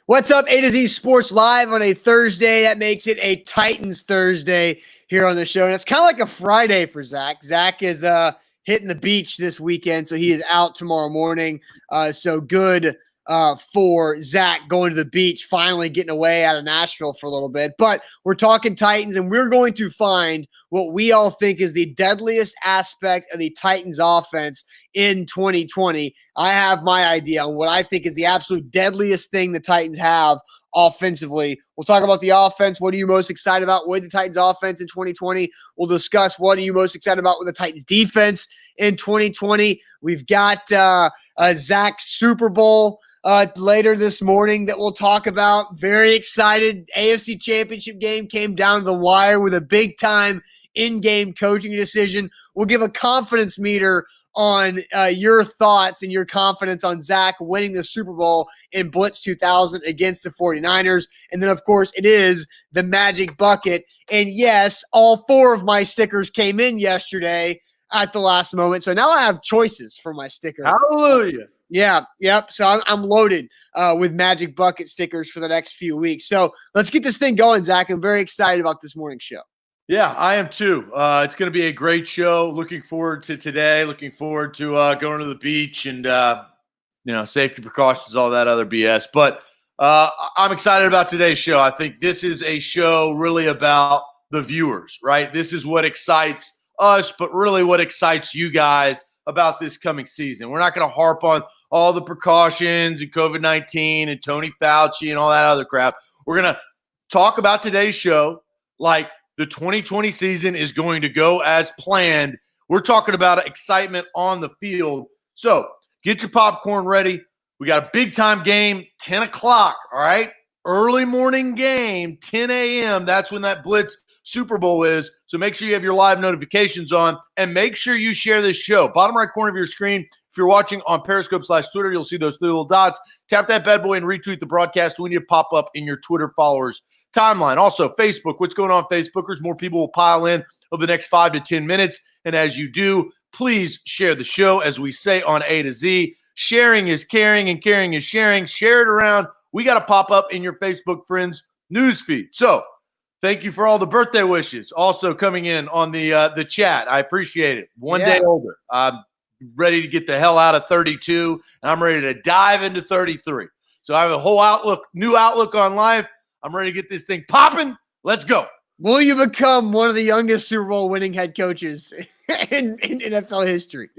What's up, A to Z Sports Live on a Thursday. That makes it a Titans Thursday here on the show. And it's kind of like a Friday for Zach. Zach is hitting the beach this weekend, so he is out tomorrow morning. So good for Zach going to the beach, finally getting away out of Nashville for a little bit. But we're talking Titans, and we're going to find what we all think is the deadliest aspect of the Titans offense in 2020. I have my idea on what I think is the absolute deadliest thing the Titans have offensively. We'll talk about the offense. What are you most excited about with the Titans offense in 2020? We'll discuss what are you most excited about with the Titans defense in 2020. We've got Zach's Super Bowl later this morning that we'll talk about. Very excited. AFC Championship game came down to the wire with a big-time in-game coaching decision. We'll give a confidence meter on your thoughts and your confidence on Zach winning the Super Bowl in Blitz 2000 against the 49ers. And then, of course, it is the Magic Bucket. And, yes, all four of my stickers came in yesterday at the last moment. So now I have choices for my sticker. Hallelujah. Yeah, yep. So I'm loaded with Magic Bucket stickers for the next few weeks. So let's get this thing going, Zach. I'm very excited about this morning's show. Yeah, I am too. It's going to be a great show. Looking forward to today. Looking forward to going to the beach and, safety precautions, all that other BS. But I'm excited about today's show. I think this is a show really about the viewers, right? This is what excites us, but really what excites you guys about this coming season. We're not going to harp on all the precautions and COVID-19 and Tony Fauci and all that other crap. We're going to talk about today's show like the 2020 season is going to go as planned. We're talking about excitement on the field. So get your popcorn ready. We got a big-time game, 10 o'clock, all right? Early morning game, 10 a.m. That's when that Blitz Super Bowl is. So make sure you have your live notifications on and make sure you share this show. Bottom right corner of your screen, if you're watching on Periscope/Twitter, you'll see those three little dots. Tap that bad boy and retweet the broadcast. We need to pop up in your Twitter followers timeline. Also, Facebook. What's going on, Facebookers? More people will pile in over the next 5 to 10 minutes. And as you do, please share the show. As we say on A to Z, sharing is caring and caring is sharing. Share it around. We got to pop up in your Facebook friends' newsfeed. So thank you for all the birthday wishes also coming in on the chat. I appreciate it. One day older. I'm ready to get the hell out of 32, and I'm ready to dive into 33. So I have a whole new outlook on life. I'm ready to get this thing popping. Let's go. Will you become one of the youngest Super Bowl winning head coaches in NFL history?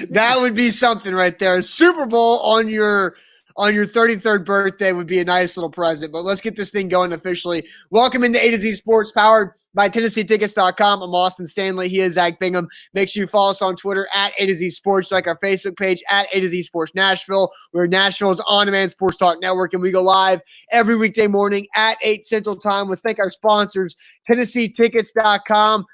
That would be something right there. A Super Bowl on your 33rd birthday would be a nice little present. But let's get this thing going officially. Welcome into A to Z Sports, powered by TennesseeTickets.com. I'm Austin Stanley. He is Zach Bingham. Make sure you follow us on Twitter at A to Z Sports, like our Facebook page at A to Z Sports Nashville. We're Nashville's on-demand sports talk network, and we go live every weekday morning at 8 Central Time. Let's thank our sponsors, TennesseeTickets.com.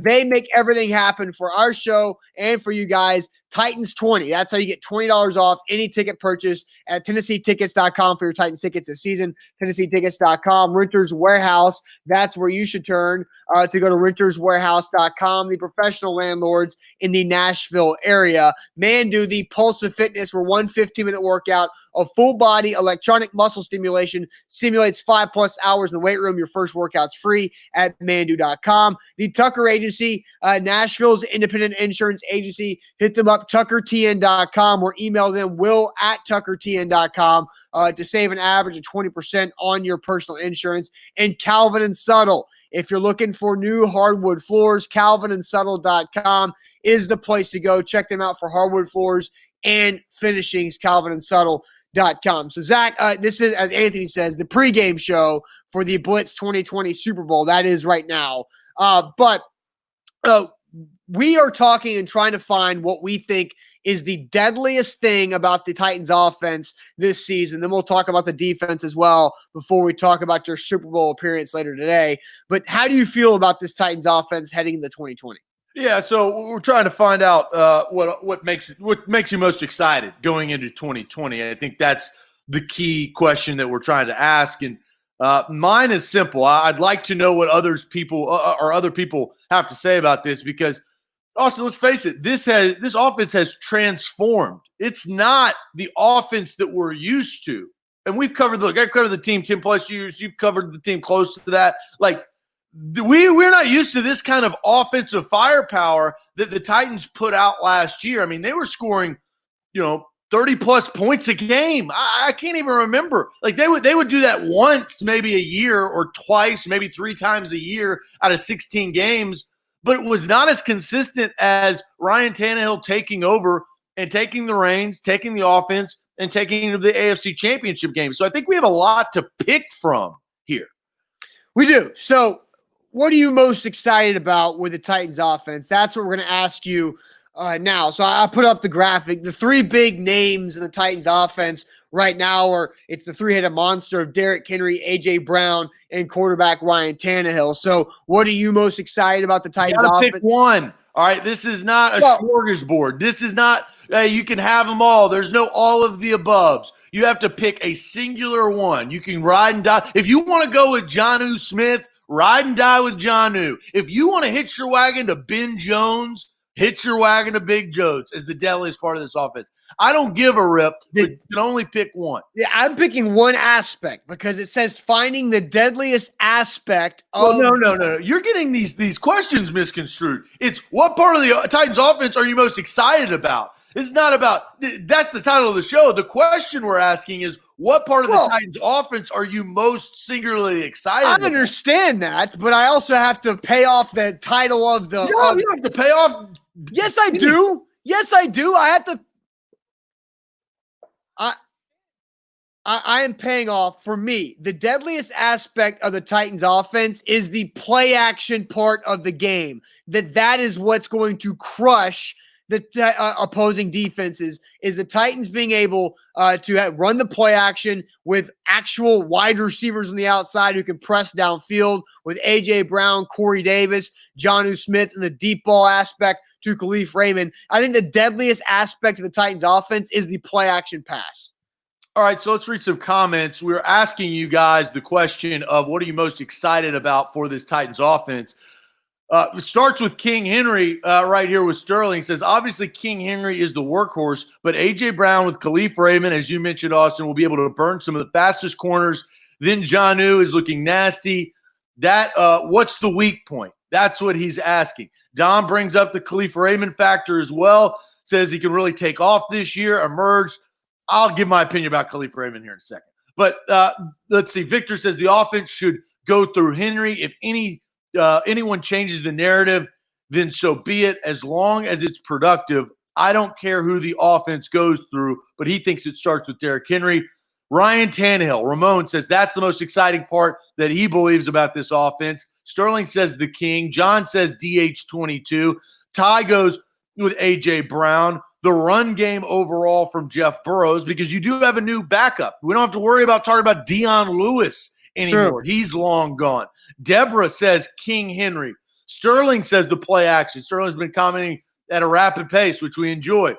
They make everything happen for our show and for you guys. Titans 20. That's how you get $20 off any ticket purchase at TennesseeTickets.com for your Titans tickets this season. TennesseeTickets.com. Renters Warehouse. That's where you should turn to go to RentersWarehouse.com. The professional landlords in the Nashville area. Mandu, the Pulse of Fitness, where one 15-minute workout of full-body electronic muscle stimulation simulates 5+ hours in the weight room. Your first workout's free at Mandu.com. The Tucker Agency, Nashville's independent insurance agency. Hit them up, TuckerTN.com, or email them, will@TuckerTN.com, to save an average of 20% on your personal insurance. And Calvin and Subtle. If you're looking for new hardwood floors, CalvinandSuttle.com is the place to go. Check them out for hardwood floors and finishings, CalvinandSuttle.com. So, Zach, this is, as Anthony says, the pregame show for the Blitz 2020 Super Bowl. That is right now. But we are talking and trying to find what we think is the deadliest thing about the Titans offense this season. Then we'll talk about the defense as well before we talk about your Super Bowl appearance later today. But how do you feel about this Titans offense heading into 2020? Yeah, so we're trying to find out what makes you most excited going into 2020. I think that's the key question that we're trying to ask. And mine is simple. I'd like to know what other people have to say about this, because also, let's face it, this offense has transformed. It's not the offense that we're used to. and we've covered, look, I covered the team 10 plus years. You've covered the team close to that. Like, we're not used to this kind of offensive firepower that the Titans put out last year. I mean, they were scoring, 30 plus points a game. I can't even remember. Like, they would do that once, maybe a year, or twice, maybe 3 times a year out of 16 games, but it was not as consistent as Ryan Tannehill taking over and taking the reins, taking the offense, and taking it to the AFC Championship game. So I think we have a lot to pick from here. We do. So what are you most excited about with the Titans offense? That's what we're going to ask you now. So I put up the graphic. The 3 big names in the Titans offense right now are it's the 3-headed monster of Derrick Henry, A.J. Brown, and quarterback Ryan Tannehill. So what are you most excited about the Titans offense? Pick one. All right, this is not a smorgasbord. This is not, you can have them all. There's no all of the aboves. You have to pick a singular one. You can ride and die. If you want to go with Jonnu Smith, ride and die with Jonnu. If you want to hitch your wagon to Ben Jones, hitch your wagon to Big Jones as the deadliest part of this offense. I don't give a rip, but you can only pick one. Yeah, I'm picking one aspect because it says finding the deadliest aspect of. Well, no. You're getting these questions misconstrued. It's what part of the Titans offense are you most excited about? It's not about – that's the title of the show. The question we're asking is what part of the Titans offense are you most singularly excited about? I understand that, but I also have to pay off the title of the – you don't have to pay off – Yes, I do. Yes, I do. I have to – I am paying off, for me, the deadliest aspect of the Titans offense is the play action part of the game. That is what's going to crush the opposing defenses, is the Titans being able to run the play action with actual wide receivers on the outside who can press downfield with A.J. Brown, Corey Davis, Jonnu Smith, and the deep ball aspect to Khalif Raymond. I think the deadliest aspect of the Titans offense is the play action pass. All right, so let's read some comments. We're asking you guys the question of what are you most excited about for this Titans offense? It starts with King Henry right here with Sterling. Says, obviously King Henry is the workhorse, but A.J. Brown with Khalif Raymond, as you mentioned, Austin, will be able to burn some of the fastest corners. Then Jonnu is looking nasty. What's the weak point? That's what he's asking. Don brings up the Khalif Raymond factor as well. Says he can really take off this year, emerge. I'll give my opinion about Khalif Raymond here in a second. But let's see. Victor says the offense should go through Henry. If anyone changes the narrative, then so be it. As long as it's productive, I don't care who the offense goes through, but he thinks it starts with Derrick Henry. Ryan Tannehill, Ramon says that's the most exciting part that he believes about this offense. Sterling says the King. John says DH22. Ty goes with A.J. Brown. The run game overall from Jeff Burrows, because you do have a new backup. We don't have to worry about talking about Dion Lewis anymore. Sure. He's long gone. Deborah says King Henry. Sterling says the play action. Sterling's been commenting at a rapid pace, which we enjoy.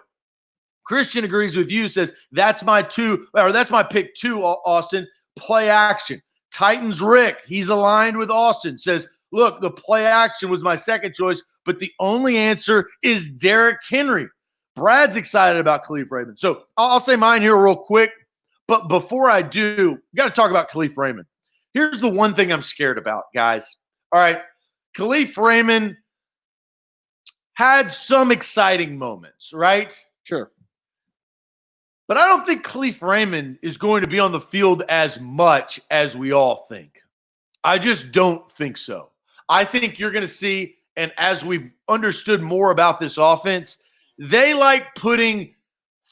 Christian agrees with you, says that's my pick 2, Austin, play action. Titans Rick, he's aligned with Austin, says, look, the play action was my second choice, but the only answer is Derrick Henry. Brad's excited about Khalif Raymond. So I'll say mine here real quick, but before I do, got to talk about Khalif Raymond. Here's the one thing I'm scared about, guys. All right, Khalif Raymond had some exciting moments, right? Sure. But I don't think Khalif Raymond is going to be on the field as much as we all think. I just don't think so. I think you're going to see, and as we've understood more about this offense, they like putting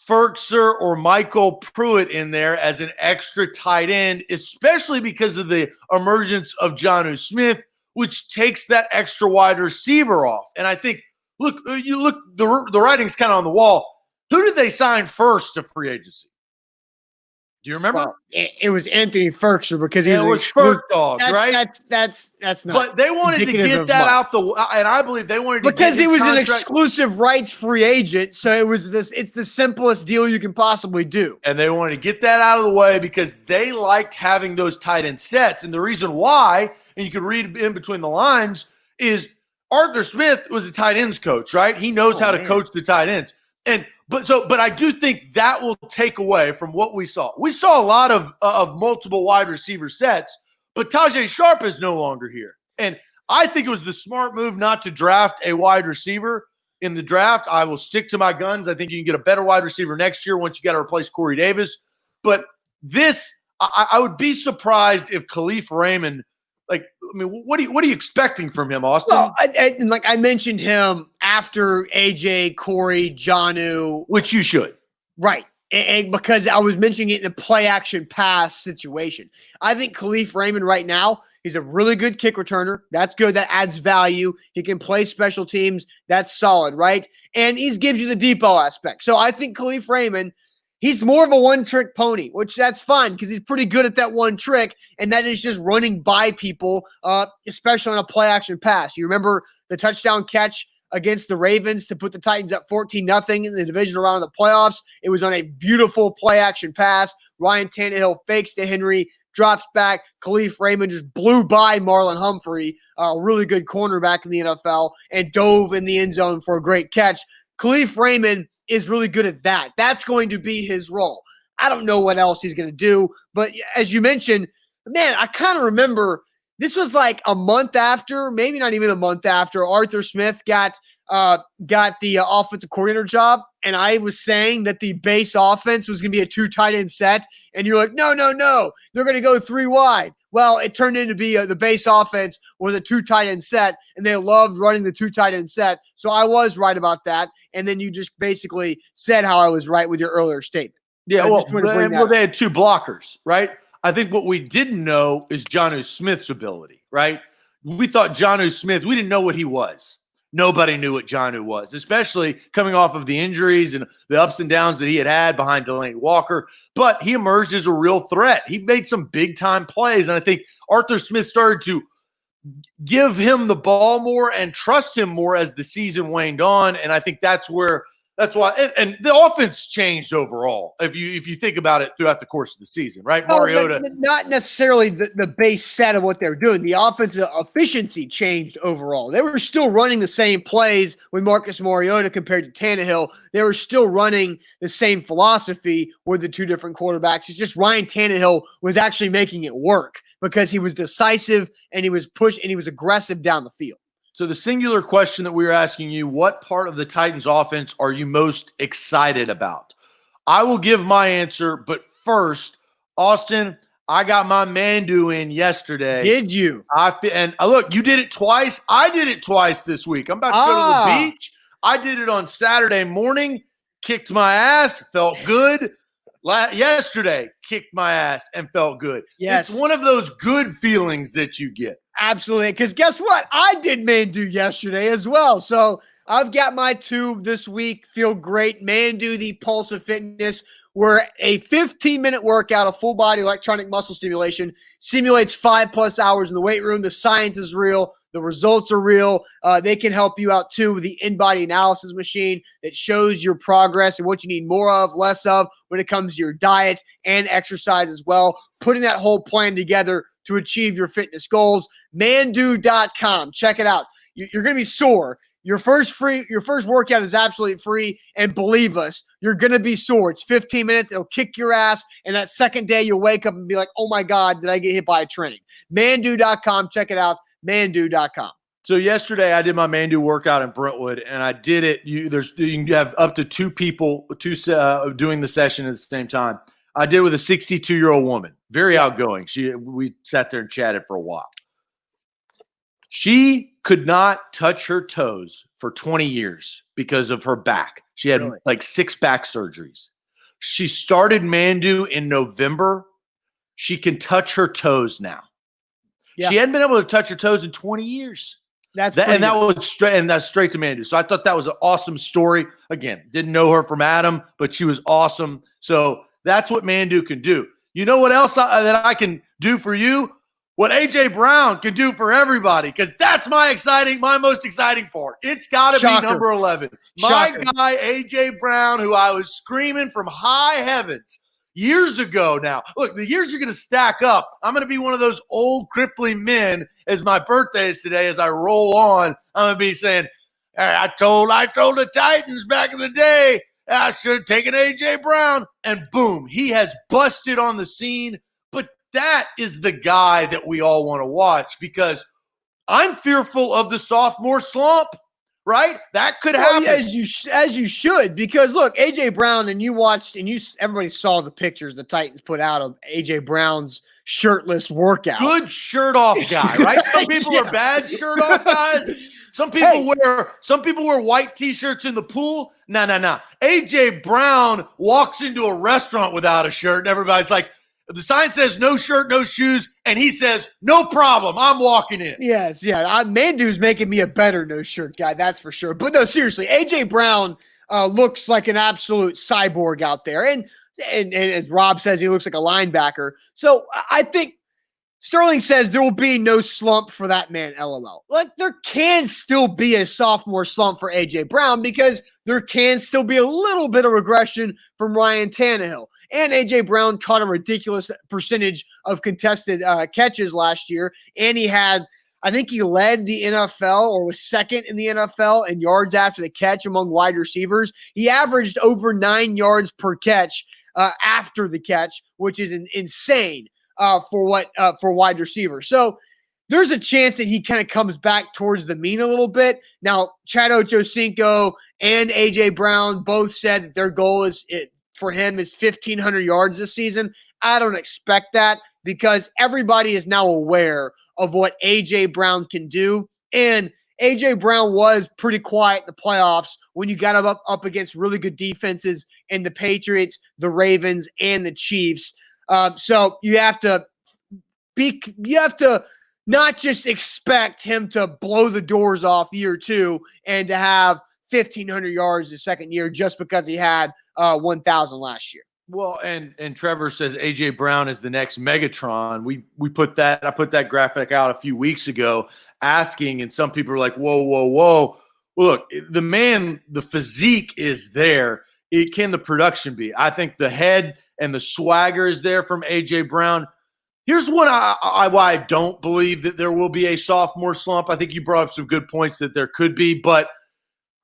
Ferkser or Michael Pruitt in there as an extra tight end, especially because of the emergence of Jonnu Smith, which takes that extra wide receiver off. And I think, the writing's kind of on the wall. Who did they sign first to free agency? Do you remember? Well, it was Anthony Ferkser because he was Ferk Dog, right? That's not. But they wanted to get that out and I believe they wanted to because he was an exclusive rights free agent. So it was it's the simplest deal you can possibly do. And they wanted to get that out of the way because they liked having those tight end sets. And the reason why, and you could read in between the lines, is Arthur Smith was a tight ends coach, right? He knows how to coach the tight ends. But I do think that will take away from what we saw. We saw a lot of multiple wide receiver sets, but Tajay Sharp is no longer here. And I think it was the smart move not to draft a wide receiver in the draft. I will stick to my guns. I think you can get a better wide receiver next year once you got to replace Corey Davis. But this, I would be surprised if Khalif Raymond, what are you expecting from him, Austin? Well, like I mentioned him after AJ, Corey, Jonnu. Which you should. Right. And because I was mentioning it in a play action pass situation. I think Khalif Raymond right now, he's a really good kick returner. That's good. That adds value. He can play special teams. That's solid, right? And he gives you the deep ball aspect. So I think Khalif Raymond, he's more of a one-trick pony, which that's fine because he's pretty good at that one trick, and that is just running by people, especially on a play-action pass. You remember the touchdown catch against the Ravens to put the Titans up 14-0 in the divisional round of the playoffs? It was on a beautiful play-action pass. Ryan Tannehill fakes to Henry, drops back. Khalif Raymond just blew by Marlon Humphrey, a really good cornerback in the NFL, and dove in the end zone for a great catch. Khalif Raymond is really good at that. That's going to be his role. I don't know what else he's going to do, but as you mentioned, man, I kind of remember this was like a month after, maybe not even a month after, Arthur Smith got the offensive coordinator job, and I was saying that the base offense was going to be a 2 tight end set, and you're like, no, they're going to go 3 wide. Well, it turned into be the base offense was a 2 tight end set, and they loved running the 2 tight end set. So I was right about that, and then you just basically said how I was right with your earlier statement. Yeah, well, they had 2 blockers, right? I think what we didn't know is Jonnu Smith's ability, right? We thought Jonnu Smith, we didn't know what he was. Nobody knew what Jonnu was, especially coming off of the injuries and the ups and downs that he had behind Delaney Walker. But he emerged as a real threat. He made some big-time plays, and I think Arthur Smith started to give him the ball more and trust him more as the season waned on, and I think that's why and the offense changed overall if you think about it throughout the course of the season, right? Mariota, not necessarily the base set of what they're doing. The offensive efficiency changed overall. They were still running the same plays with Marcus Mariota compared to Tannehill. They were still running the same philosophy with the 2 different quarterbacks. It's just Ryan Tannehill was actually making it work because he was decisive and he was aggressive down the field. So the singular question that we were asking you, what part of the Titans offense are you most excited about? I will give my answer, but first, Austin, I got my Mandu in yesterday. Did you? Look, you did it twice. I did it twice this week. I'm about to go to the beach. I did it on Saturday morning, kicked my ass, felt good. Yesterday, kicked my ass and felt good. Yes. It's one of those good feelings that you get. Absolutely. Because guess what? I did Mandu yesterday as well. So I've got my 2 this week. Feel great. Mandu, the Pulse of Fitness, where a 15-minute workout of full body electronic muscle stimulation simulates 5+ hours in the weight room. The science is real. The results are real. They can help you out too with the in-body analysis machine that shows your progress and what you need more of, less of when it comes to your diet and exercise as well. Putting that whole plan together to achieve your fitness goals. Mandu.com. Check it out. You're going to be sore. Your first workout is absolutely free, and believe us, you're going to be sore. It's 15 minutes. It'll kick your ass, and that second day you'll wake up and be like, oh my God, did I get hit by a train? Mandu.com. Check it out. Mandu.com. So yesterday I did my Mandu workout in Brentwood, and I did it. You can have up to 2 people doing the session at the same time. I did it with a 62-year-old woman, very outgoing. We sat there and chatted for a while. She could not touch her toes for 20 years because of her back. She had like 6 back surgeries. She started Mandu in November. She can touch her toes now. Yeah. She hadn't been able to touch her toes in 20 years. That's straight to Mandu. So I thought that was an awesome story. Again, didn't know her from Adam, but she was awesome. So that's what Mandu can do. You know what else that I can do for you? What A.J. Brown can do for everybody, because that's my most exciting part. It's got to be number 11. My guy, A.J. Brown, who I was screaming from high heavens years ago now. Look, the years are going to stack up. I'm going to be one of those old crippling men as my birthday is today. As I roll on, I'm going to be saying, I told the Titans back in the day, I should have taken A.J. Brown. And boom, he has busted on the scene. But that is the guy that we all want to watch because I'm fearful of the sophomore slump, right? That could happen. Yeah, as you should, because look, A.J. Brown, and you watched, and everybody saw the pictures the Titans put out of A.J. Brown's shirtless workout. Good shirt off guy, right? Some people are bad shirt off guys. Some people wear white t-shirts in the pool. No. A.J. Brown walks into a restaurant without a shirt, and everybody's like, the sign says no shirt, no shoes, and he says, no problem, I'm walking in. Yes, yeah. Mandu's making me a better no shirt guy, that's for sure. But no, seriously, A.J. Brown looks like an absolute cyborg out there. And as Rob says, he looks like a linebacker. So I think Sterling says there will be no slump for that man, LOL. Like, there can still be a sophomore slump for A.J. Brown because there can still be a little bit of regression from Ryan Tannehill. And A.J. Brown caught a ridiculous percentage of contested catches last year. And I think he led the NFL or was second in the NFL in yards after the catch among wide receivers. He averaged over 9 yards per catch after the catch, which is insane for wide receivers. So there's a chance that he kind of comes back towards the mean a little bit. Now, Chad Ochocinco and A.J. Brown both said that their goal for him is 1,500 yards this season. I don't expect that because everybody is now aware of what A.J. Brown can do. And A.J. Brown was pretty quiet in the playoffs when you got him up against really good defenses in the Patriots, the Ravens, and the Chiefs. So you have to not just expect him to blow the doors off year 2 and to have 1,500 yards the second year just because he had 1,000 last year. Well, and Trevor says A.J. Brown is the next Megatron. I put that graphic out a few weeks ago asking, and some people are like, whoa. Well, look, the physique is there. Can the production be? I think the head and the swagger is there from A.J. Brown. Here's why I don't believe that there will be a sophomore slump. I think you brought up some good points that there could be, but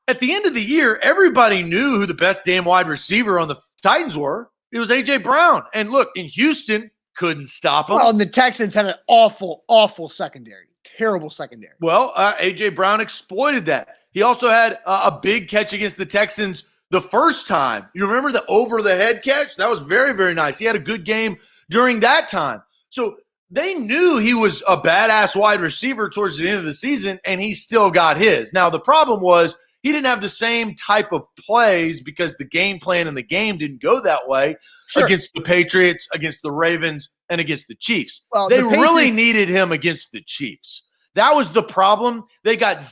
at the end of the year, everybody knew who the best damn wide receiver on the Titans were. It was A.J. Brown. And look, in Houston, couldn't stop him. Well, and the Texans had an awful, awful secondary. Terrible secondary. Well, A.J. Brown exploited that. He also had a big catch against the Texans the first time. You remember the over-the-head catch? That was very, very nice. He had a good game during that time. So they knew he was a badass wide receiver towards the end of the season, and he still got his. Now, the problem was he didn't have the same type of plays because the game plan in the game didn't go that way against the Patriots, against the Ravens, and against the Chiefs. Well, they really needed him against the Chiefs. That was the problem. They got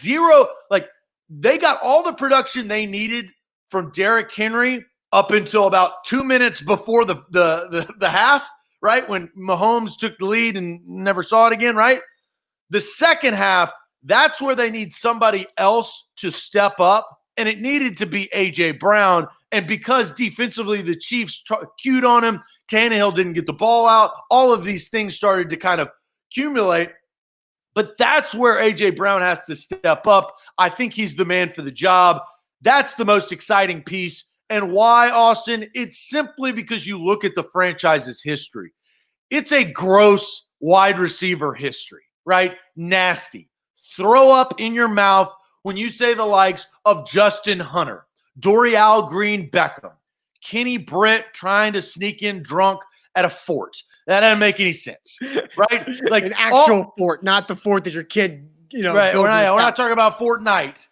they got all the production they needed from Derrick Henry up until about 2 minutes before the half, right? When Mahomes took the lead and never saw it again, right? The second half, that's where they need somebody else to step up, and it needed to be A.J. Brown. And because defensively the Chiefs cued on him, Tannehill didn't get the ball out, all of these things started to kind of accumulate. But that's where A.J. Brown has to step up. I think he's the man for the job. That's the most exciting piece. And why, Austin? It's simply because you look at the franchise's history. It's a gross wide receiver history, right? Nasty. Throw up in your mouth when you say the likes of Justin Hunter, Dorial Green-Beckham, Kenny Britt trying to sneak in drunk at a fort. That doesn't make any sense, right? Like an actual fort, not the fort that your kid, right? We're not talking about Fortnite.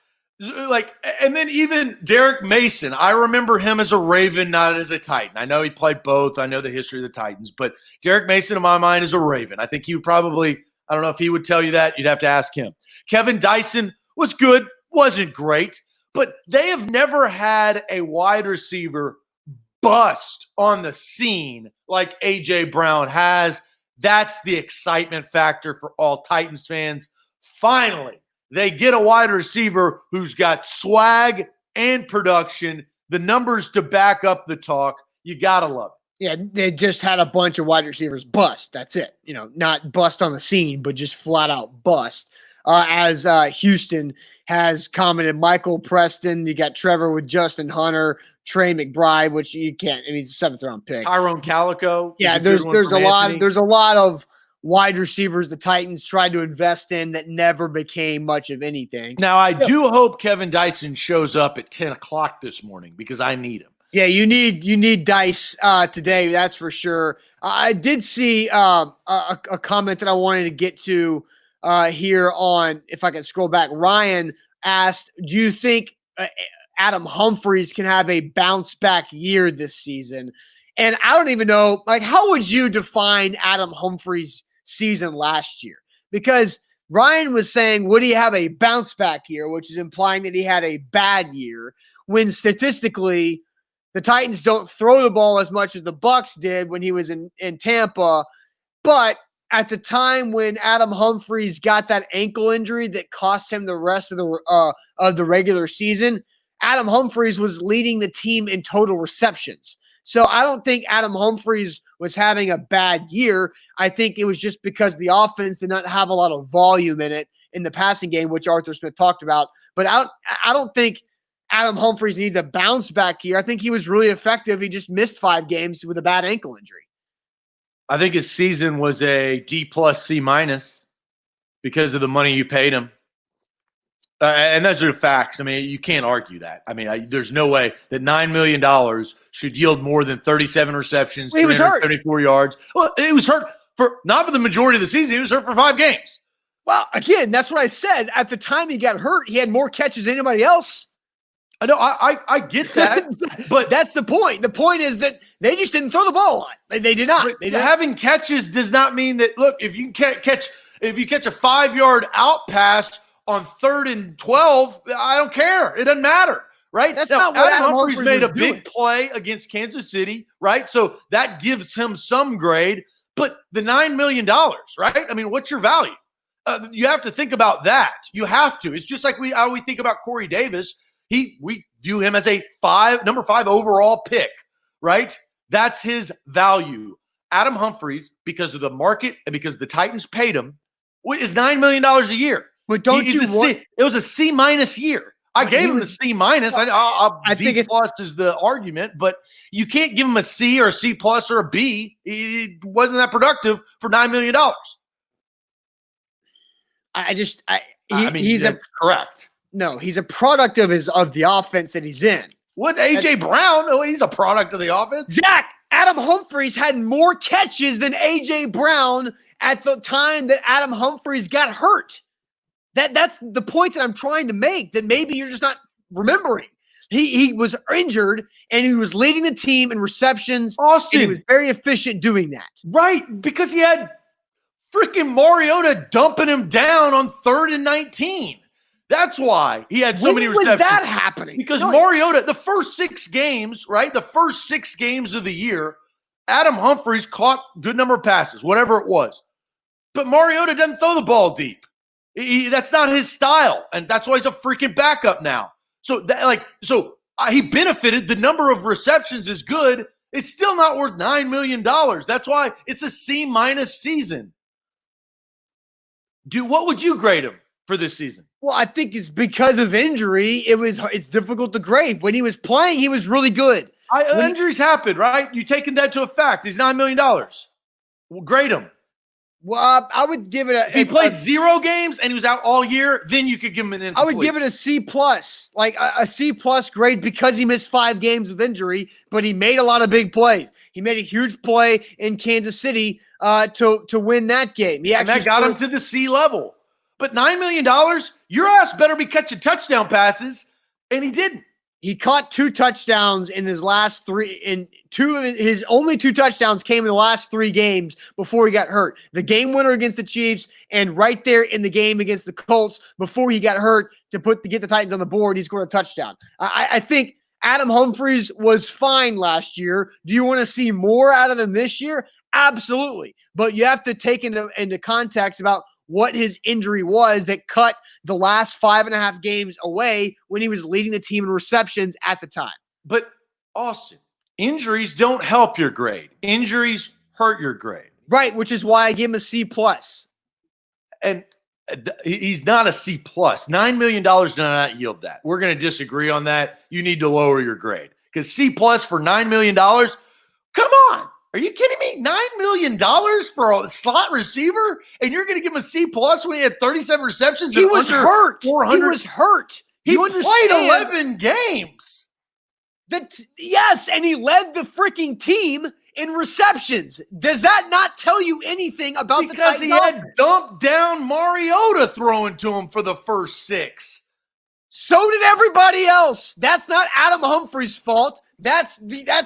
And then even Derek Mason, I remember him as a Raven, not as a Titan. I know he played both. I know the history of the Titans, but Derek Mason in my mind is a Raven. I think he would probably, I don't know if he would tell you that. You'd have to ask him. Kevin Dyson was good, wasn't great, but they have never had a wide receiver bust on the scene like A.J. Brown has. That's the excitement factor for all Titans fans. Finally, they get a wide receiver who's got swag and production, the numbers to back up the talk. You got to love it. Yeah, they just had a bunch of wide receivers bust. That's it. Not bust on the scene, but just flat out bust. As Houston has commented, Michael Preston, you got Trevor with Justin Hunter, Trey McBride, which you can't. I mean, he's a 7th round pick. Tyrone Calico. Yeah, there's a lot of wide receivers the Titans tried to invest in that never became much of anything. Now, I do hope Kevin Dyson shows up at 10 o'clock this morning because I need him. Yeah, you need Dice today, that's for sure. I did see a comment that I wanted to get to here on, if I can scroll back. Ryan asked, do you think Adam Humphries can have a bounce back year this season? And I don't even know, like, how would you define Adam Humphries' season last year? Because Ryan was saying, would he have a bounce back year, which is implying that he had a bad year, when statistically the Titans don't throw the ball as much as the Bucs did when he was in Tampa. But at the time when Adam Humphries got that ankle injury that cost him the rest of the regular season, Adam Humphries was leading the team in total receptions. So I don't think Adam Humphries was having a bad year. I think it was just because the offense did not have a lot of volume in it in the passing game, which Arthur Smith talked about. But I don't think Adam Humphries needs a bounce back year. I think he was really effective. He just missed 5 games with a bad ankle injury. I think his season was a D+, C- because of the money you paid him. And those are the facts. I mean, you can't argue that. I mean, there's no way that $9 million should yield more than 37 receptions, 374 yards. Well, it was hurt not for the majority of the season. He was hurt for 5 games. Well, again, that's what I said. At the time he got hurt, he had more catches than anybody else. I know, I get that, but that's the point. The point is that they just didn't throw the ball a lot. They did not. Having catches does not mean that. Look, if you catch a 5-yard out pass on 3rd and 12, I don't care. It doesn't matter, right? That's not what Adam Humphries made a doing. big play against Kansas City, right? So that gives him some grade. But the $9 million, right? I mean, what's your value? You have to think about that. You have to. It's just like how we think about Corey Davis. We view him as a number 5 overall pick, right? That's his value. Adam Humphries, because of the market and because the Titans paid him, is $9 million a year. But it was a C- year. I gave him a C-. I think D+ is the argument, but you can't give him a C or a C+ or a B. He wasn't that productive for $9 million. He's correct. No, he's a product of the offense that he's in. What, A.J. Brown? Oh, he's a product of the offense. Zach, Adam Humphries had more catches than A.J. Brown at the time that Adam Humphries got hurt. That's the point that I'm trying to make, that maybe you're just not remembering. He was injured, and he was leading the team in receptions. Austin. And he was very efficient doing that. Right, because he had freaking Mariota dumping him down on 3rd and 19. That's why he had so many receptions. When was that happening? Because Mariota, the first 6 games, right? The first 6 games of the year, Adam Humphries caught a good number of passes, whatever it was. But Mariota doesn't throw the ball deep. That's not his style, and that's why he's a freaking backup now. So he benefited. The number of receptions is good. It's still not worth $9 million. That's why it's a C- season. What would you grade him for this season? Well, I think it's because of injury. It's difficult to grade. When he was playing, he was really good. Injuries happen, right? You taking that to a fact. He's $9 million. Well, grade him. Well, I would give it if he played 0 games and he was out all year, then you could give him an incomplete. I would give it a C+, like a C+ grade, because he missed 5 games with injury, but he made a lot of big plays. He made a huge play in Kansas City to win that game. And that got him to the C level. But $9 million, your ass better be catching touchdown passes, and he didn't. He caught 2 touchdowns in his last 3, and his only 2 touchdowns came in the last 3 games before he got hurt. The game winner against the Chiefs, and right there in the game against the Colts before he got hurt to get the Titans on the board, he scored a touchdown. I think Adam Humphries was fine last year. Do you want to see more out of him this year? Absolutely. But you have to take into context about what his injury was that cut the last 5.5 games away when he was leading the team in receptions at the time. But Austin, injuries don't help your grade. Injuries hurt your grade. Right, which is why I give him a C+. And he's not a C+. $9 million does not yield that. We're going to disagree on that. You need to lower your grade. Because C+ for $9 million? Come on. Are you kidding me? $9 million for a slot receiver? And you're going to give him a C+ when he had 37 receptions? He was hurt. 400? He was hurt. He played 11 games. Yes, and he led the freaking team in receptions. Does that not tell you anything about the Titans? Because he had dumped down Mariota throwing to him for the first 6. So did everybody else. That's not Adam Humphries' fault. That's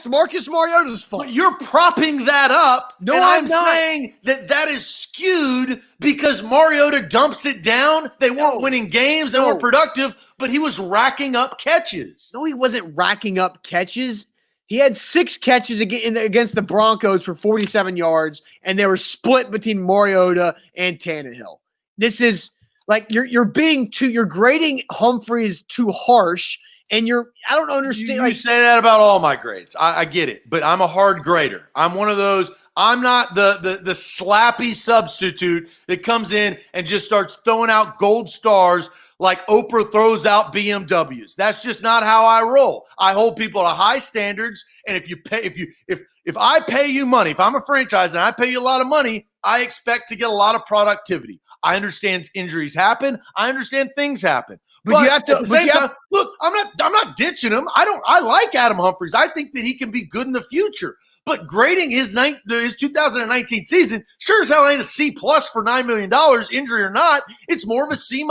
Marcus Mariota's fault. But you're propping that up. No, and I'm I'm not. saying that is skewed because Mariota dumps it down. They weren't winning games. They weren't productive, but he was racking up catches. No, he wasn't racking up catches. He had 6 catches against the Broncos for 47 yards, and they were split between Mariota and Tannehill. This is like you're grading Humphries too harsh. And I don't understand. You say that about all my grades. I get it, but I'm a hard grader. I'm one of those. I'm not the slappy substitute that comes in and just starts throwing out gold stars like Oprah throws out BMWs. That's just not how I roll. I hold people to high standards, and if I pay you money, if I'm a franchise and I pay you a lot of money, I expect to get a lot of productivity. I understand injuries happen. I understand things happen. But you have to, at the same time, look, I'm not ditching him. I like Adam Humphries. I think that he can be good in the future. But grading his 2019 season, sure as hell ain't a C+ for $9 million, injury or not. It's more of a C-.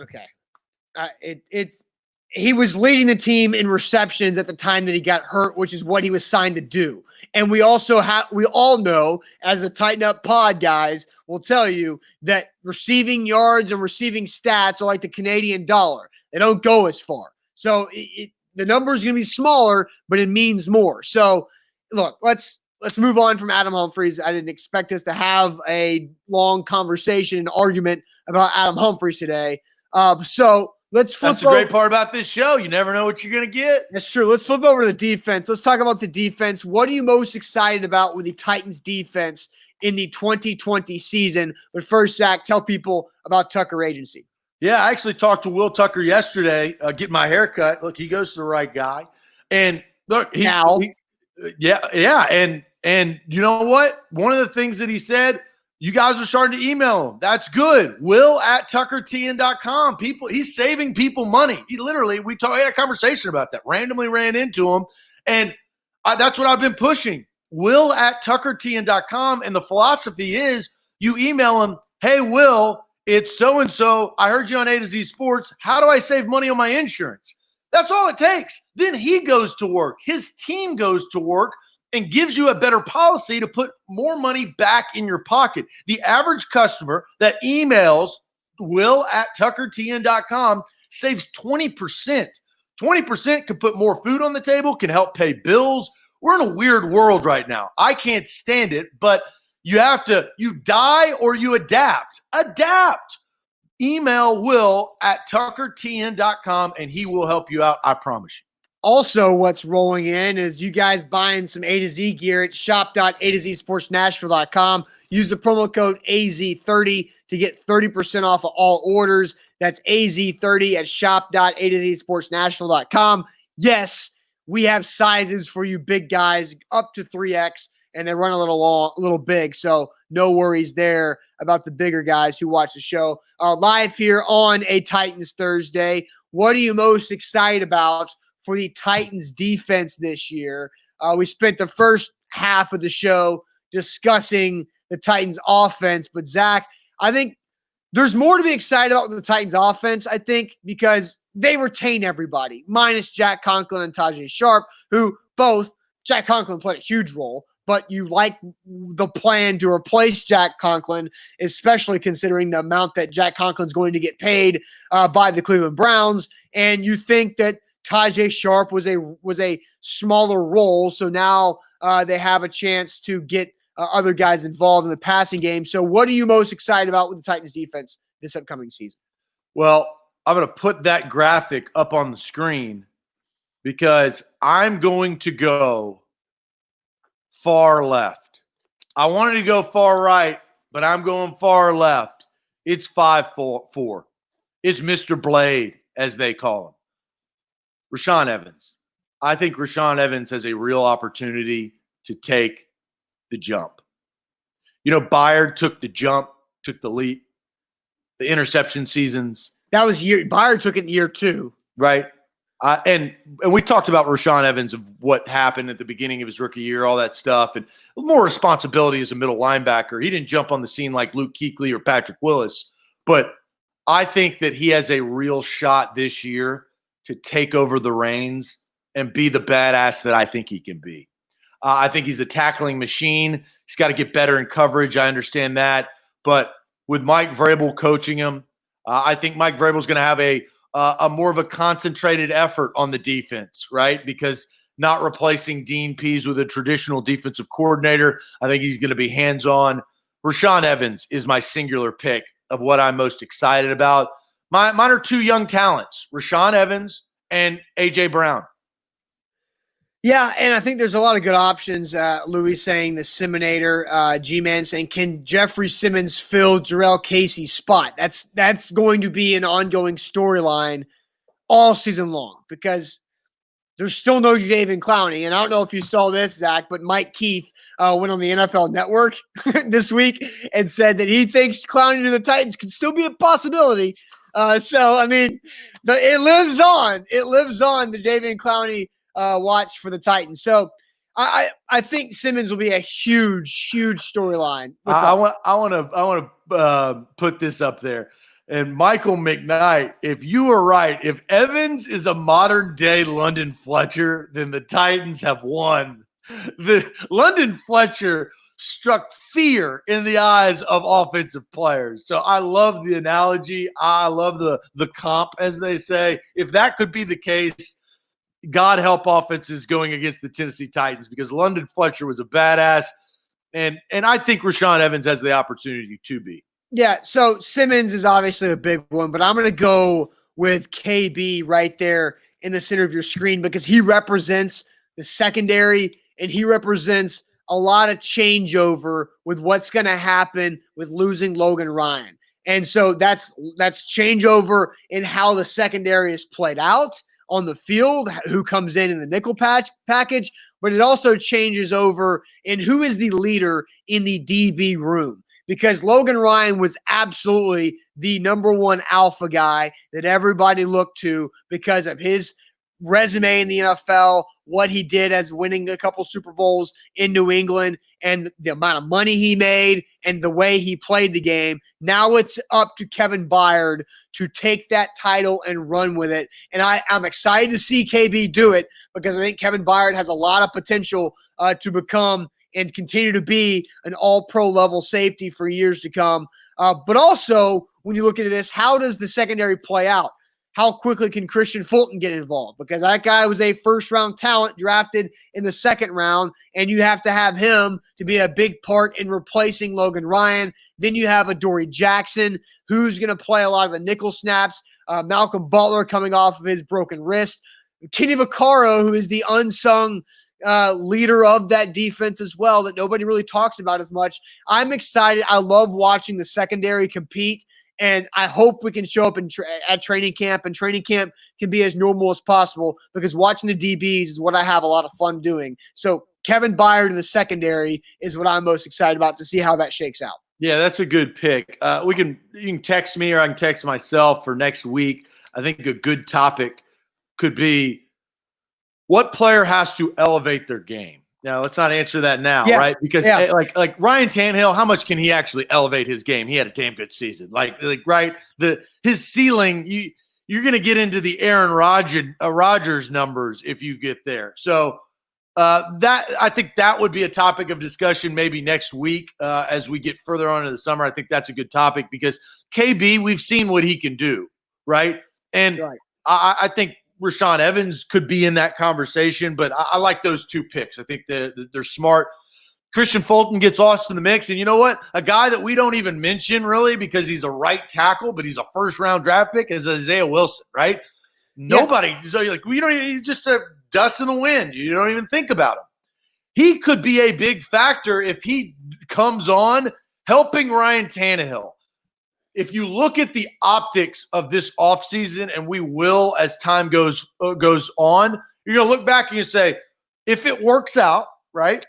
Okay. He was leading the team in receptions at the time that he got hurt, which is what he was signed to do. And we all know, as the Tighten Up Pod guys will tell you, that receiving yards and receiving stats are like the Canadian dollar. They don't go as far. So the number is going to be smaller, but it means more. So look, let's move on from Adam Humphries. I didn't expect us to have a long conversation and argument about Adam Humphries today. So let's flip. That's the great part about this show. You never know what you're going to get. That's true. Let's flip over to the defense. Let's talk about the defense. What are you most excited about with the Titans defense in the 2020 season? But first, Zach, tell people about Tucker Agency. Yeah, I actually talked to Will Tucker yesterday, getting my haircut. Look, he goes to the right guy. And look, yeah. And you know what? One of the things that he said, you guys are starting to email him. That's good. Will@tuckertn.com. He's saving people money. We had a conversation about that. Randomly ran into him. And that's what I've been pushing. Will@tuckertn.com. And the philosophy is you email him, hey, Will, it's so-and-so. I heard you on A to Z Sports. How do I save money on my insurance? That's all it takes. Then he goes to work. His team goes to work and gives you a better policy to put more money back in your pocket. The average customer that emails will@tuckertn.com saves 20%. 20% can put more food on the table, can help pay bills. We're in a weird world right now. I can't stand it, but you die or you adapt. Adapt. Email will@tuckertn.com and he will help you out. I promise you. Also, what's rolling in is you guys buying some A to Z gear at shop.atozsportsnashville.com. Use the promo code AZ30 to get 30% off of all orders. That's AZ30 at shop.atozsportsnashville.com. Yes, we have sizes for you big guys up to 3X, and they run a little big. So no worries there about the bigger guys who watch the show. Live here on a Titans Thursday. What are you most excited about for the Titans defense this year? We spent the first half of the show discussing the Titans offense, but Zach, I think there's more to be excited about with the Titans offense, I think, because they retain everybody, minus Jack Conklin and Tajay Sharp, who both, Jack Conklin played a huge role, but you like the plan to replace Jack Conklin, especially considering the amount that Jack Conklin's going to get paid by the Cleveland Browns, and you think that Tajay Sharp was a smaller role, so now they have a chance to get other guys involved in the passing game. So what are you most excited about with the Titans defense this upcoming season? Well, I'm going to put that graphic up on the screen because I'm going to go far left. I wanted to go far right, but I'm going far left. It's 5-4. It's Mr. Blade, as they call him. Rashaan Evans. I think Rashaan Evans has a real opportunity to take the jump. Byard took the jump, took the leap, the interception seasons. That was Byard took it in year 2. Right. And we talked about Rashaan Evans, of what happened at the beginning of his rookie year, all that stuff, and more responsibility as a middle linebacker. He didn't jump on the scene like Luke Kuechly or Patrick Willis, but I think that he has a real shot this year to take over the reins and be the badass that I think he can be. I think he's a tackling machine. He's got to get better in coverage. I understand that. But with Mike Vrabel coaching him, I think Mike Vrabel is going to have a more of a concentrated effort on the defense, right? Because not replacing Dean Pease with a traditional defensive coordinator, I think he's going to be hands-on. Rashaan Evans is my singular pick of what I'm most excited about. Mine are 2 young talents, Rashaan Evans and A.J. Brown. Yeah, and I think there's a lot of good options. Louis saying the Siminator, G-Man saying, can Jeffrey Simmons fill Jarrell Casey's spot? That's going to be an ongoing storyline all season long because there's still no Jadeveon Clowney. And I don't know if you saw this, Zach, but Mike Keith went on the NFL Network this week and said that he thinks Clowney to the Titans could still be a possibility. So, I mean, it lives on. It lives on, the Jadeveon Clowney watch for the Titans. So I think Simmons will be a huge storyline. I want to put this up there. And Michael McKnight, if you were right, if Evans is a modern day London Fletcher, then the Titans have won. The London Fletcher struck fear in the eyes of offensive players. So I love the analogy. I love the comp, as they say. If that could be the case, God help offenses going against the Tennessee Titans, because London Fletcher was a badass. And I think Rashaan Evans has the opportunity to be. Yeah, so Simmons is obviously a big one, but I'm going to go with KB right there in the center of your screen because he represents the secondary and he represents a lot of changeover with what's going to happen with losing Logan Ryan. And so that's changeover in how the secondary is played out on the field, who comes in the nickel package, but it also changes over in who is the leader in the DB room. Because Logan Ryan was absolutely the number 1 alpha guy that everybody looked to because of his resume in the NFL, what he did as winning a couple Super Bowls in New England, and the amount of money he made and the way he played the game. Now it's up to Kevin Byard to take that title and run with it. And I'm excited to see KB do it because I think Kevin Byard has a lot of potential to become and continue to be an all-pro level safety for years to come. But also, when you look into this, how does the secondary play out? How quickly can Christian Fulton get involved? Because that guy was a first-round talent drafted in the 2nd round, and you have to have him to be a big part in replacing Logan Ryan. Then you have Adoree Jackson, who's going to play a lot of the nickel snaps. Malcolm Butler coming off of his broken wrist. Kenny Vaccaro, who is the unsung leader of that defense as well, that nobody really talks about as much. I'm excited. I love watching the secondary compete, and I hope we can show up at training camp, and training camp can be as normal as possible because watching the DBs is what I have a lot of fun doing. So Kevin Byard in the secondary is what I'm most excited about to see how that shakes out. Yeah, that's a good pick. You can text me or I can text myself for next week. I think a good topic could be, what player has to elevate their game? Now, let's not answer that now, right? Because like Ryan Tannehill, how much can he actually elevate his game? He had a damn good season. Right? His ceiling, you're going to get into the Aaron Rodgers numbers if you get there. So I think that would be a topic of discussion maybe next week as we get further on into the summer. I think that's a good topic because KB, we've seen what he can do, right? And I think Rashaan Evans could be in that conversation, but I like those 2 picks. I think they're smart. Christian Fulton gets lost in the mix, and you know what? A guy that we don't even mention really because he's a right tackle, but he's a first-round draft pick is Isaiah Wilson, right? Nobody, he's just a dust in the wind. You don't even think about him. He could be a big factor if he comes on helping Ryan Tannehill. If you look at the optics of this offseason, and we will as time goes on, You're going to look back and you say, if it works out, right?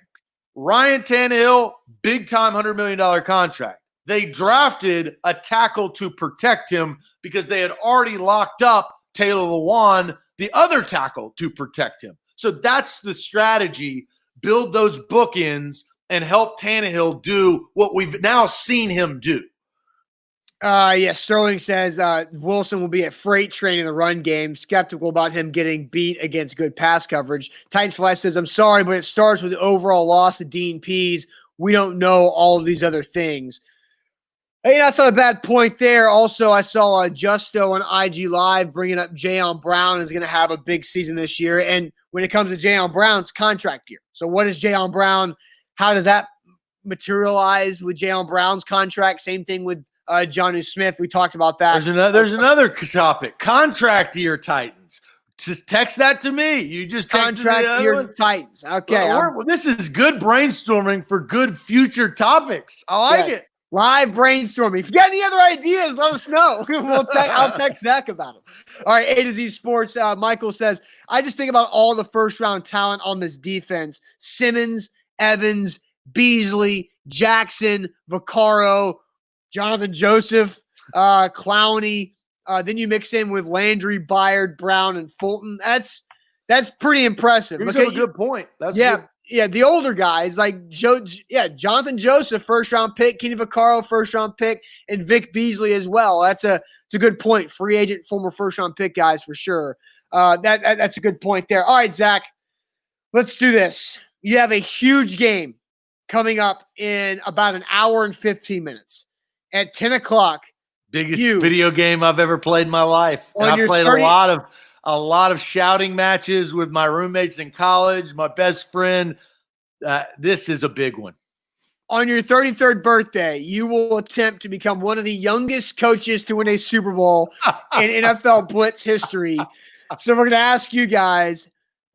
Ryan Tannehill, big-time $100 million contract. They drafted a tackle to protect him because they had already locked up Taylor Lewan, the other tackle, to protect him. So that's the strategy. Build those bookends and help Tannehill do what we've now seen him do. Yes, Sterling says Wilson will be at freight train in the run game. Skeptical about him getting beat against good pass coverage. Titans Flash says, I'm sorry, but it starts with the overall loss of Dean Pease. We don't know all of these other things. Hey, that's not a bad point there. Also, I saw Justo on IG Live bringing up Jayon Brown is going to have a big season this year. And when it comes to Jayon Brown, it's contract year. So what is Jayon Brown? How does that materialize with Jayon Brown's contract? Same thing with Jonnu Smith. We talked about that. There's another topic. Contract year Titans. Just text that to me. You just contract year Titans. Okay. This is good brainstorming for good future topics. I like it. Live brainstorming. If you got any other ideas, let us know. I'll text Zach about them. All right, A to Z Sports. Michael says, I just think about all the first-round talent on this defense. Simmons, Evans, Beasley, Jackson, Vaccaro, Jonathan Joseph, Clowney. Then you mix in with Landry, Byard, Brown, and Fulton. That's pretty impressive. That's a good point. Yeah, the older guys like Jonathan Joseph, first-round pick, Kenny Vaccaro, first-round pick, and Vic Beasley as well. It's a good point. Free agent, former first-round pick guys for sure. That's a good point there. All right, Zach, let's do this. You have a huge game coming up in about an hour and 15 minutes at 10 o'clock. Biggest video game I've ever played in my life. And I played a lot of shouting matches with my roommates in college, my best friend. This is a big one. On your 33rd birthday, you will attempt to become one of the youngest coaches to win a Super Bowl in NFL Blitz history. So we're going to ask you guys,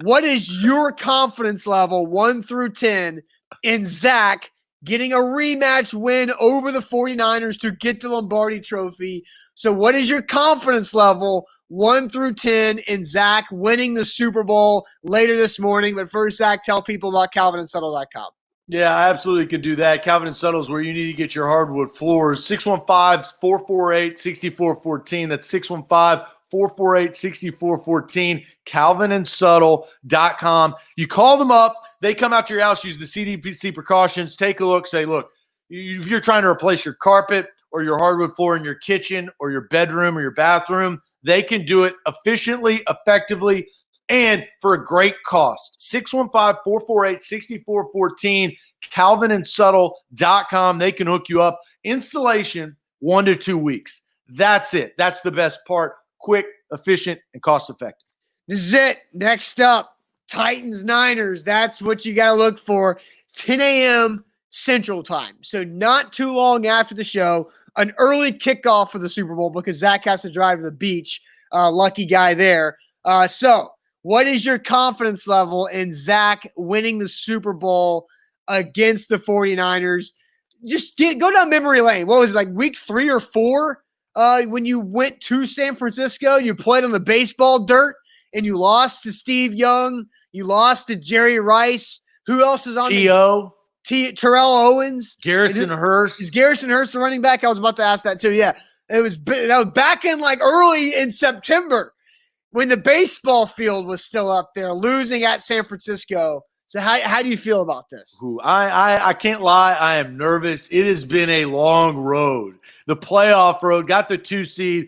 what is your confidence level 1 through 10 in Zach getting a rematch win over the 49ers to get the Lombardi Trophy? So what is your confidence level 1 through 10 in Zach winning the Super Bowl later this morning? But first, Zach, tell people about CalvinandSuttle.com. Yeah, I absolutely could do that. Calvin & Subtle is where you need to get your hardwood floors. 615-448-6414. That's 615-448-6414. CalvinandSuttle.com. You call them up. They come out to your house, use the CDC precautions, take a look, say, look, if you're trying to replace your carpet or your hardwood floor in your kitchen or your bedroom or your bathroom, they can do it efficiently, effectively, and for a great cost. 615-448-6414, CalvinandSuttle.com. They can hook you up. Installation, 1 to 2 weeks. That's it. That's the best part. Quick, efficient, and cost-effective. This is it. Next up, Titans-Niners. That's what you got to look for. 10 a.m. Central Time. So not too long after the show, an early kickoff for the Super Bowl because Zach has to drive to the beach. Lucky guy there. So what is your confidence level in Zach winning the Super Bowl against the 49ers? Just go down memory lane. What was it, like week 3 or 4 when you went to San Francisco? You played on the baseball dirt and you lost to Steve Young. You lost to Jerry Rice. Who else is on T.O.? Terrell Owens. Garrison Hurst. Is Garrison Hurst the running back? I was about to ask that too. Yeah. That was back in like early in September when the baseball field was still up there, losing at San Francisco. So how do you feel about this? I can't lie. I am nervous. It has been a long road. The playoff road, got the 2 seed,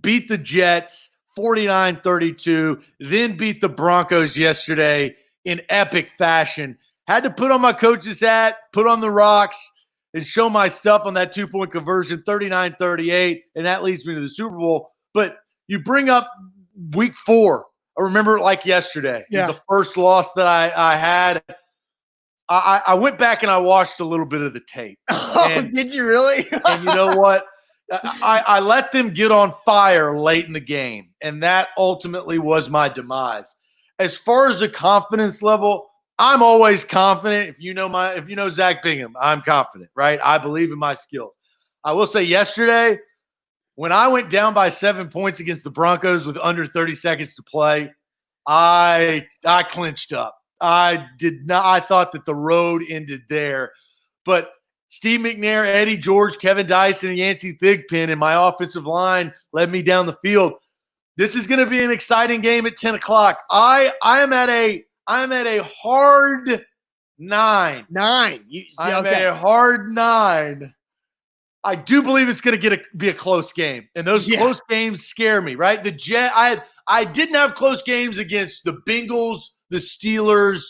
beat the Jets 49-32, then beat the Broncos yesterday in epic fashion. Had to put on my coach's hat, put on the rocks, and show my stuff on that 2-point conversion, 39-38, and that leads me to the Super Bowl. But you bring up week 4. I remember it like yesterday. Yeah. It was the first loss that I had. I went back and I watched a little bit of the tape. Oh, did you really? And you know what? I let them get on fire late in the game, and that ultimately was my demise. As far as the confidence level, I'm always confident. If you know Zach Bingham, I'm confident, right? I believe in my skills. I will say yesterday, when I went down by 7 points against the Broncos with under 30 seconds to play, I clinched up. I did not. I thought that the road ended there, but Steve McNair, Eddie George, Kevin Dyson, and Yancey Thigpen in my offensive line led me down the field. This is going to be an exciting game at 10 o'clock. I am at a hard 9. I'm at a hard 9. I do believe it's going to be a close game, and those close games scare me. Right? I didn't have close games against the Bengals, the Steelers,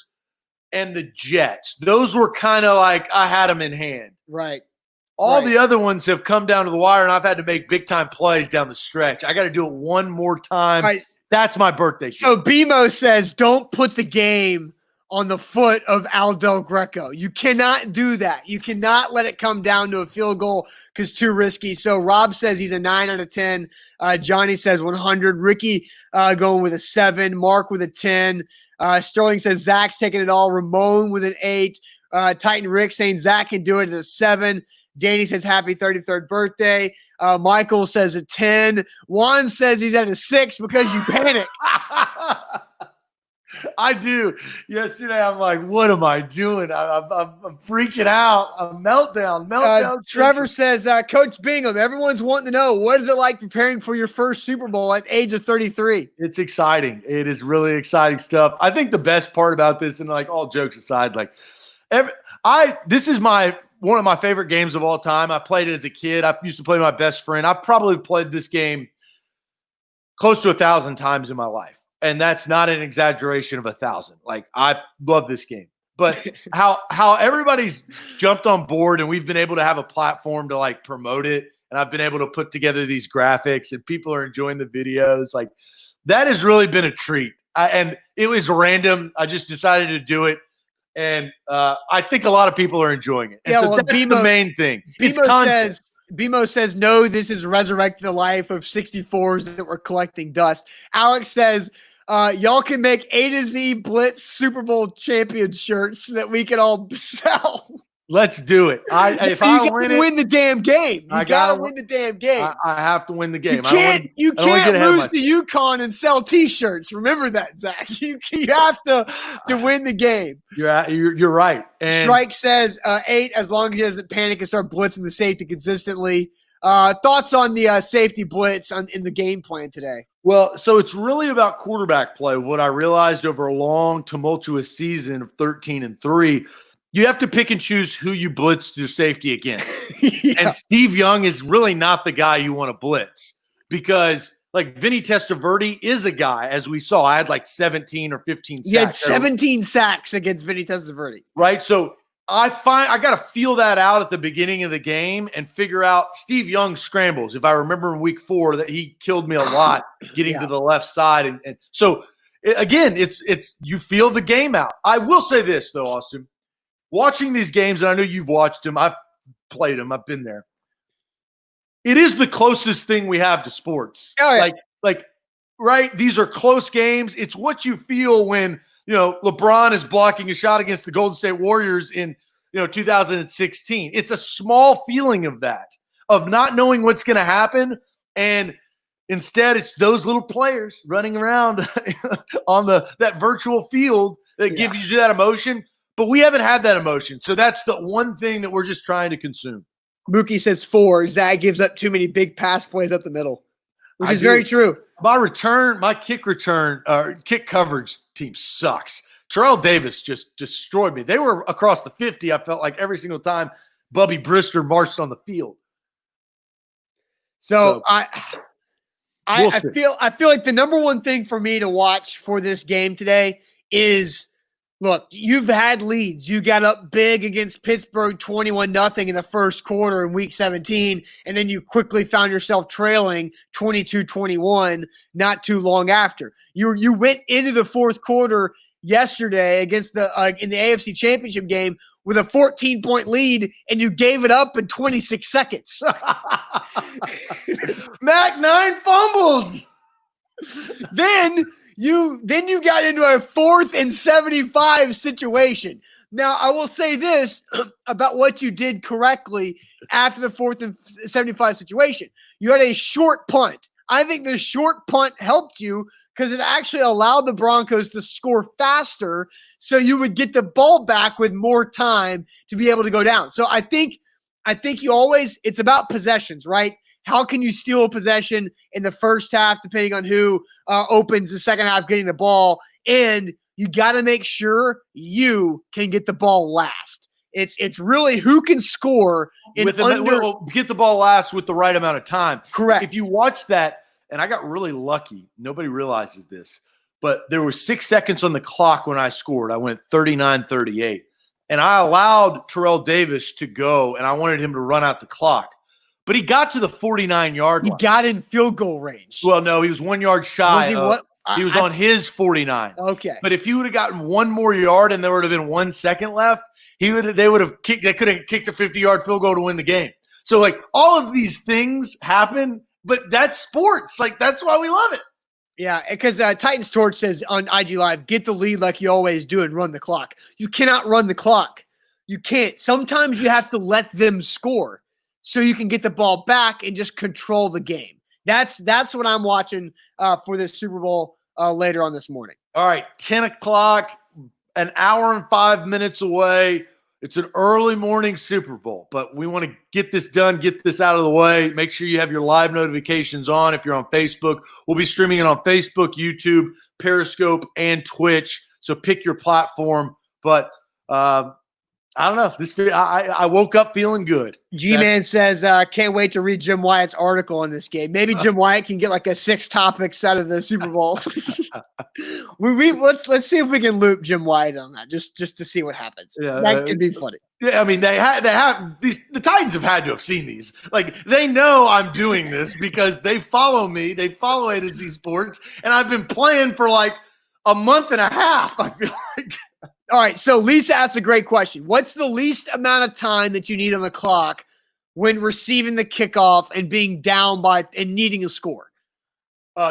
and the Jets. Those were kind of like I had them in hand. Right. All the other ones have come down to the wire, and I've had to make big-time plays down the stretch. I got to do it one more time. Right. That's my birthday. So BMO says, don't put the game on the foot of Aldo Greco. You cannot do that. You cannot let it come down to a field goal because too risky. So Rob says he's a 9 out of 10. Johnny says 100. Ricky going with a 7. Mark with a 10. Sterling says Zach's taking it all. Ramon with an 8. Titan Rick saying Zach can do it at a 7. Danny says happy 33rd birthday. Michael says a 10. Juan says he's at a 6 because you panic. I do. Yesterday, I'm like, what am I doing? I'm freaking out. A meltdown. Trevor says, Coach Bingham, everyone's wanting to know, what is it like preparing for your first Super Bowl at the age of 33? It's exciting. It is really exciting stuff. I think the best part about this, and like all jokes aside, like this is one of my favorite games of all time. I played it as a kid. I used to play with my best friend. I've probably played this game close to 1,000 times in my life. And that's not an exaggeration of 1,000. Like, I love this game. But how everybody's jumped on board and we've been able to have a platform to like promote it. And I've been able to put together these graphics and people are enjoying the videos. Like, that has really been a treat. And it was random. I just decided to do it. And I think a lot of people are enjoying it. And so that's the main thing. It's content. BMO says, no, this is resurrecting the life of 64s that were collecting dust. Alex says, y'all can make A to Z Blitz Super Bowl champion shirts so that we can all sell. Let's do it. If I win the damn game. You gotta win the damn game. I have to win the game. You can't lose to UConn and sell T-shirts. Remember that, Zach. You have to win the game. You're right. And Shrike says 8 as long as he doesn't panic and start blitzing the safety consistently. Thoughts on the safety blitz in the game plan today? Well, so it's really about quarterback play. What I realized over a long, tumultuous season of 13-3. You have to pick and choose who you blitz your safety against. And Steve Young is really not the guy you want to blitz because, like, Vinny Testaverde is a guy, as we saw. I had like 17 or 15 sacks. He had 17 sacks against Vinny Testaverde. Right? So I got to feel that out at the beginning of the game and figure out Steve Young scrambles. If I remember in week 4 that he killed me a lot getting to the left side. And so, again, it's you feel the game out. I will say this, though, Austin. Watching these games, and I know you've watched them, I've played them, I've been there. It is the closest thing we have to sports. Oh, yeah. Like, right? These are close games. It's what you feel when, LeBron is blocking a shot against the Golden State Warriors in, 2016. It's a small feeling of that, of not knowing what's going to happen. And instead, it's those little players running around on that virtual field that gives you that emotion. But we haven't had that emotion. So that's the one thing that we're just trying to consume. Mookie says 4. Zach gives up too many big pass plays up the middle, which is very true. My kick coverage team sucks. Terrell Davis just destroyed me. They were across the 50, I felt like, every single time Bubby Brister marched on the field. So I feel like the number one thing for me to watch for this game today is, look, you've had leads. You got up big against Pittsburgh 21-0 in the first quarter in week 17, and then you quickly found yourself trailing 22-21 not too long after. You went into the fourth quarter yesterday against in the AFC Championship game with a 14-point lead, and you gave it up in 26 seconds. Mac 9 fumbled. Then you got into a 4th and 75 situation. Now, I will say this about what you did correctly after the 4th and 75 situation. You had a short punt. I think the short punt helped you because it actually allowed the Broncos to score faster, so you would get the ball back with more time to be able to go down. So I think you always, it's about possessions, right? How can you steal a possession in the first half, depending on who opens the second half getting the ball, and you got to make sure you can get the ball last. It's really who can score in get the ball last with the right amount of time. Correct. If you watch that, and I got really lucky. Nobody realizes this, but there was 6 seconds on the clock when I scored. I went 39-38, and I allowed Terrell Davis to go, and I wanted him to run out the clock. But he got to the 49-yard line. He got in field goal range. Well, no, he was 1 yard shy. He was on his 49. Okay. But if he would have gotten one more yard and there would have been 1 second left, they could have kicked a 50-yard field goal to win the game. So, like, all of these things happen, but that's sports. Like, that's why we love it. Yeah, because Titans Torch says on IG Live, get the lead like you always do and run the clock. You cannot run the clock. You can't. Sometimes you have to let them score so you can get the ball back and just control the game. That's what I'm watching for this Super Bowl later on this morning. All right, 10 o'clock, an hour and 5 minutes away. It's an early morning Super Bowl, but we want to get this done, get this out of the way. Make sure you have your live notifications on. If you're on Facebook, we'll be streaming it on Facebook, YouTube, Periscope, and Twitch. So pick your platform. But I don't know. I woke up feeling good. G-Man says, can't wait to read Jim Wyatt's article on this game. Maybe Jim Wyatt can get like a 6 topics out of the Super Bowl. Let's see if we can loop Jim Wyatt on that just to see what happens. Yeah, that could be funny. Yeah, I mean, the Titans have had to have seen these. Like, they know I'm doing this because they follow me. They follow A to Z Sports, and I've been playing for like a month and a half, I feel like. All right, so Lisa asked a great question. What's the least amount of time that you need on the clock when receiving the kickoff and being down by and needing a score?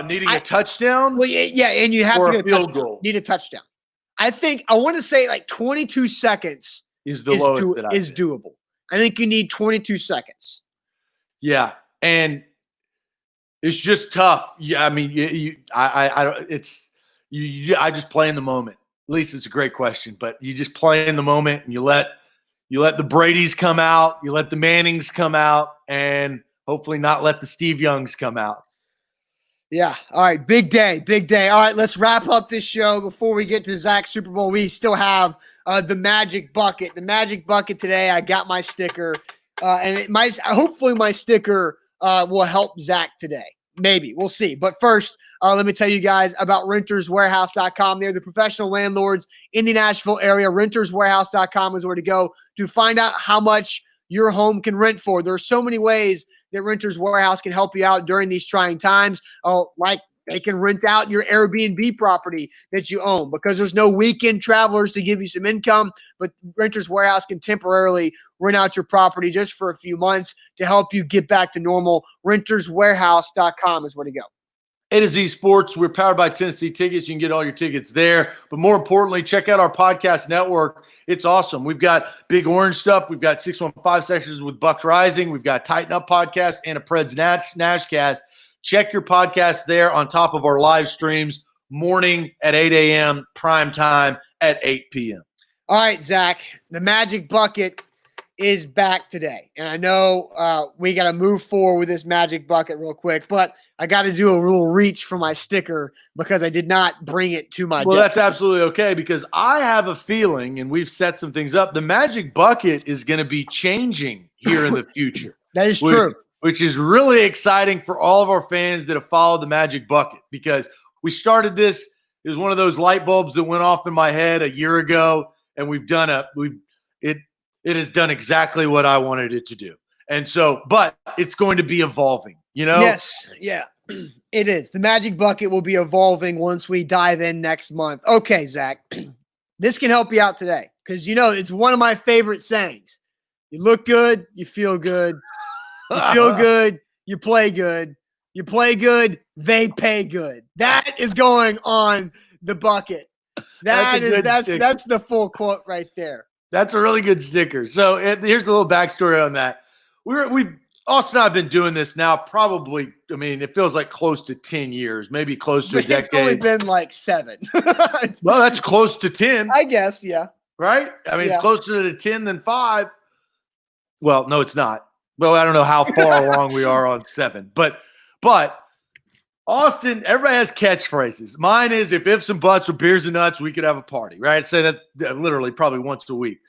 Needing a touchdown? Well, yeah, and you have to get a field touchdown. goal. Need a touchdown. I want to say like 22 seconds is the lowest is doable. I think you need 22 seconds. Yeah, and it's just tough. Yeah, I mean, I just play in the moment. At least it's a great question, but you just play in the moment and you let the Bradys come out, you let the Mannings come out, and hopefully not let the Steve Youngs come out. Yeah. All right. Big day. All right. Let's wrap up this show before we get to Zach's Super Bowl. We still have the Magic Bucket. The Magic Bucket today. I got my sticker, and hopefully my sticker will help Zach today. Maybe. We'll see. But first, let me tell you guys about renterswarehouse.com. They're the professional landlords in the Nashville area. Renterswarehouse.com is where to go to find out how much your home can rent for. There are so many ways that Renters Warehouse can help you out during these trying times. Like they can rent out your Airbnb property that you own because there's no weekend travelers to give you some income, but Renters Warehouse can temporarily rent out your property just for a few months to help you get back to normal. Renterswarehouse.com is where to go. A to Z Sports. We're powered by Tennessee Tickets. You can get all your tickets there. But more importantly, check out our podcast network. It's awesome. We've got Big Orange stuff. We've got 615 sections with Bucks Rising. We've got Tighten Up podcast and a Preds Nashcast. Check your podcast there on top of our live streams, morning at 8 a.m., prime time at 8 p.m. All right, Zach, the Magic Bucket is back today. And I know we got to move forward with this Magic Bucket real quick, but I got to do a little reach for my sticker because I did not bring it to my Well, desk. That's absolutely okay because I have a feeling, and we've set some things up, the Magic Bucket is going to be changing here in the future. That is true. Which is really exciting for all of our fans that have followed the Magic Bucket because we started this. It was one of those light bulbs that went off in my head a year ago, and it has done exactly what I wanted it to do. And so, but it's going to be evolving, you know? Yes. Yeah, it is. The Magic Bucket will be evolving once we dive in next month. Okay, Zach, this can help you out today because, you know, it's one of my favorite sayings. You look good, you feel good. You feel good, you play good. You play good, they pay good. That is going on the bucket. That's the full quote right there. That's a really good sticker. So here's a little backstory on that. Austin and I have been doing this now probably, I mean, it feels like close to 10 years, maybe close to a decade. It's only been like 7. Well, that's close to 10. I guess, yeah. Right? I mean, it's closer to 10 than 5. Well, no, it's not. Well, I don't know how far along we are on 7. But Austin, everybody has catchphrases. Mine is, if ifs and buts or beers and nuts, we could have a party, right? I'd say that literally probably once a week.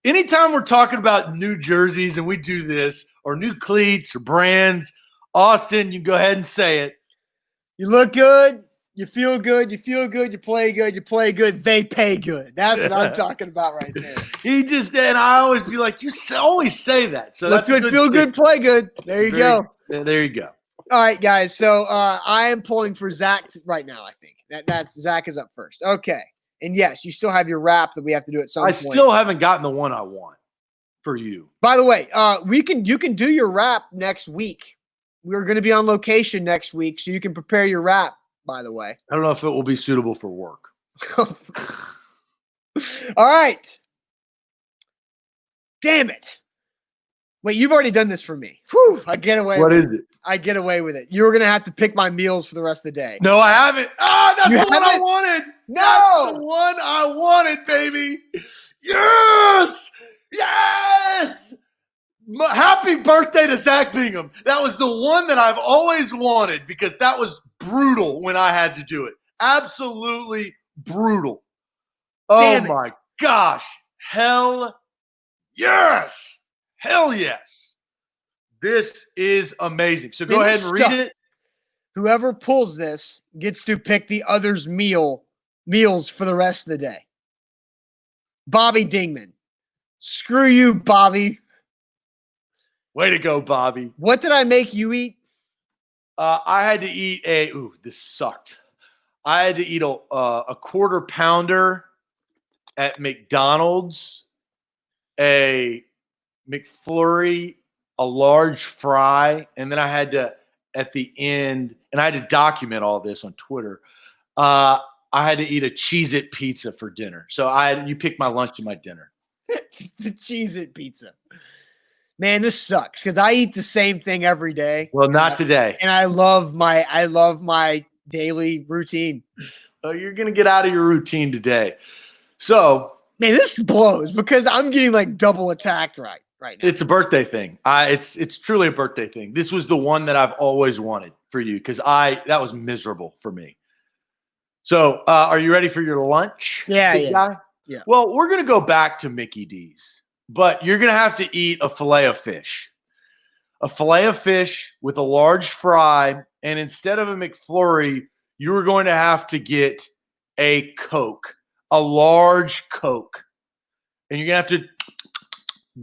Anytime we're talking about new jerseys and we do this, or new cleats or brands, Austin, you go ahead and say it. You look good. You feel good. You feel good. You play good. You play good. They pay good. That's what I'm talking about right there. And I always be like, you always say that. So look good, feel good, play good. There you go. There you go. All right, guys. So I am pulling for Zach right now. I think that's Zach is up first. Okay. And yes, you still have your rap that we have to do at some point. I still haven't gotten the one I want for you. By the way, you can do your rap next week. We're going to be on location next week, so you can prepare your rap, by the way. I don't know if it will be suitable for work. All right. Damn it. Wait, you've already done this for me. Whew, I get away with it. What is it? I get away with it. You were going to have to pick my meals for the rest of the day. No, I haven't. That's the one I wanted. No. That's the one I wanted, baby. Yes. Yes. Happy birthday to Zach Bingham. That was the one that I've always wanted because that was brutal when I had to do it. Absolutely brutal. Oh, my gosh. Hell yes. Hell yes. This is amazing. So go ahead and read it. Whoever pulls this gets to pick the other's meals for the rest of the day. Bobby Dingman. Screw you, Bobby. Way to go, Bobby. What did I make you eat? I had to eat this sucked. I had to eat a quarter pounder at McDonald's, a McFlurry, a large fry, and then I had to, at the end, and I had to document all this on Twitter. I had to eat a Cheez-It pizza for dinner. So you pick my lunch and my dinner. The Cheez-It pizza. Man, this sucks because I eat the same thing every day. Well, not today. And I love my daily routine. Oh, you're gonna get out of your routine today. So, man, this blows because I'm getting like double attacked right now. It's a birthday thing. It's truly a birthday thing. This was the one that I've always wanted for you because that was miserable for me. So, are you ready for your lunch? Yeah. Well, we're gonna go back to Mickey D's, but you're gonna have to eat a fillet of fish. A fillet of fish with a large fry, and instead of a McFlurry, you are going to have to get a Coke, a large Coke, and you're gonna have to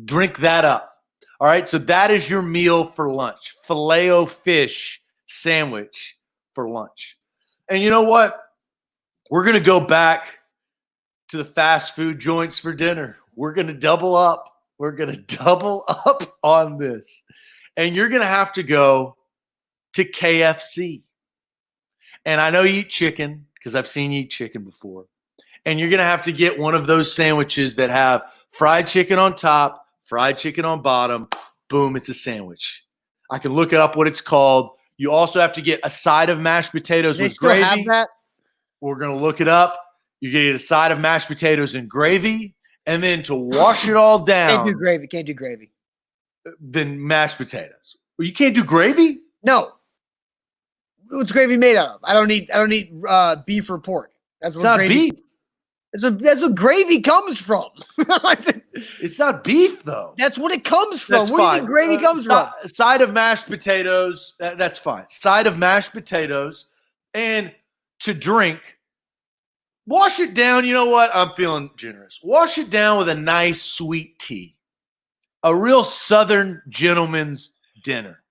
drink that up. All right, so that is your meal for lunch. Filet o fish sandwich for lunch. And you know what? We're going to go back to the fast food joints for dinner. We're going to double up. We're going to double up on this. And you're going to have to go to KFC. And I know you eat chicken because I've seen you eat chicken before. And you're going to have to get one of those sandwiches that have fried chicken on top, fried chicken on bottom. Boom, it's a sandwich. I can look up what it's called. You also have to get a side of mashed potatoes with gravy. Have that? We're going to look it up. You get a side of mashed potatoes and gravy. And then to wash it all down. Can't do gravy. Then mashed potatoes. Well, you can't do gravy? No. What's gravy made out of? I don't need beef or pork. That's what not beef. That's what gravy comes from. It's not beef, though. That's what it comes from. Where do you think gravy comes from? Side of mashed potatoes. That's fine. Side of mashed potatoes. And to drink, wash it down. You know what? I'm feeling generous. Wash it down with a nice sweet tea. A real Southern gentleman's dinner.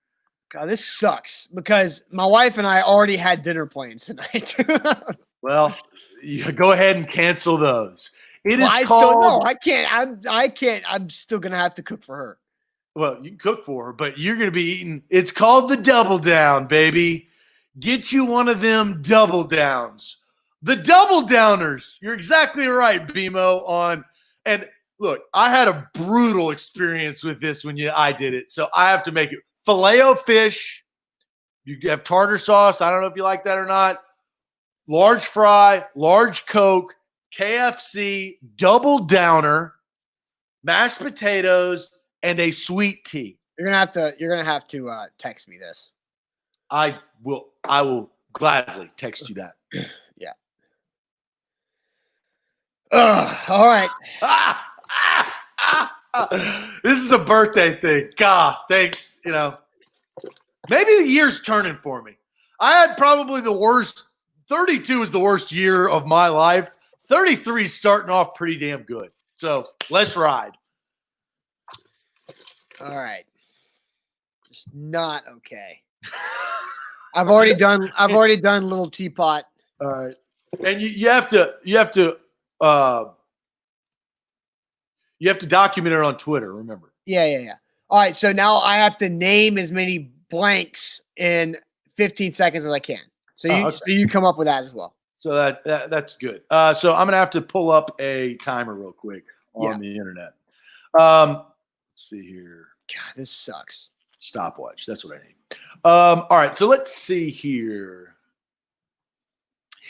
God, this sucks because my wife and I already had dinner plans tonight. Well, you go ahead and cancel those. I can't. I'm still going to have to cook for her. Well, you can cook for her, but you're going to be eating. It's called the Double Down, baby. Get you one of them double downs. The double downers. You're exactly right, BMO. And look, I had a brutal experience with this when I did it, so I have to make it Filet-O-Fish. You have tartar sauce. I don't know if you like that or not. Large fry, large Coke, KFC, double downer, mashed potatoes, and a sweet tea. You're gonna have to text me this. I will gladly text you that. Yeah. All right. This is a birthday thing. God, maybe the year's turning for me. I had probably the worst. 32 is the worst year of my life. 33 is starting off pretty damn good. So let's ride. All right. Just not okay. I've already done little teapot. All right. And you have to document it on Twitter, remember. Yeah. All right, so now I have to name as many blanks in 15 seconds as I can. So you come up with that as well. So that's good. So I'm gonna have to pull up a timer real quick on the internet. Let's see here. God, this sucks. Stopwatch. That's what I need. All right. So let's see here.